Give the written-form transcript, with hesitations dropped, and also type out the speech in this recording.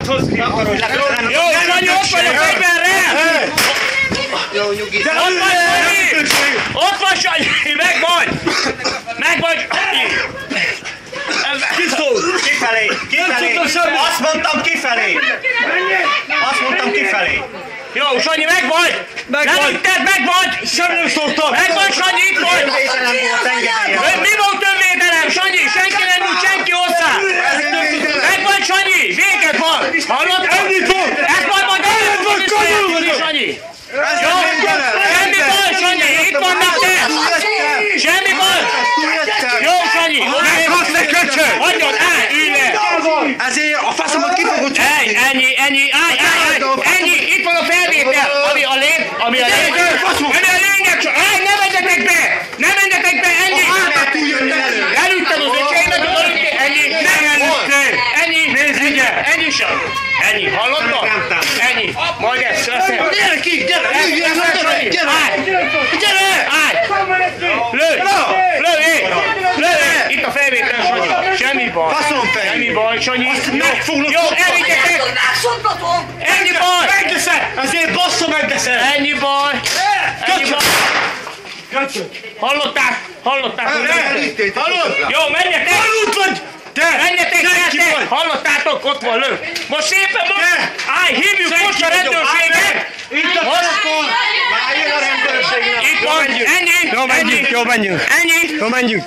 Jó, Sanyi, ott vagy a fegyverrel! Jó, nyugi. Ott vagy, Sanyi! Ott vagy, Sanyi! Megvagy! Megvagy, Sanyi! Kifelé! Kifelé! Azt mondtam kifelé! Azt mondtam kifelé! Jó, Sanyi, megvagy! Nem ütted, megvagy! Sem nem szóltam! Megvagy, Sanyi, itt vagy! Védelem volt, engedélye. Mi volt önvédelem, Sanyi? Senki nem jut senki hozzá! Megvagy, Sanyi! Véged van! Hallottad? Ennyit volt! Ezt majd elmondani, Sanyi! Jó, semmi baj, Sanyi! Itt vannak te! Semmi baj! Jó, Sanyi! Meghalsz ne köcsög! Hagyjad, állj, ülj le! Ezért a faszomat ki fogod Ennyi, ennyi, állj! Ennyi, itt van a felvétel! Ami a lényeg, ami a lényeg, csak állj, ne menjetek be! Ne menjetek be, ennyi! Elüttem az öcsémet, ennyi, nem elüttél! Ennyi sem! Ennyi, hallottad? Ennyi, majd ezt, Gyere ki, gyere! Állj! Lőj! Itt a felvétel, Sanyi! Semmi baj! Semmi baj, Sanyi! Jó, elvigyetek! Ennyi baj! Megdeszed! Ezért bassza megdeszed! Ennyi baj! Hallották? Hallod? Jó, menjetek! Aludt vagy! Menjetek, gyertek! Hallottátok? Ott van, lő! Most szépen most! Állj, hívjuk most a rendőrséget! Itt a telefon! Már jön a rendőrség! Itt van, ennyi! Jó, menjünk! Ennyi! Jó, menjünk!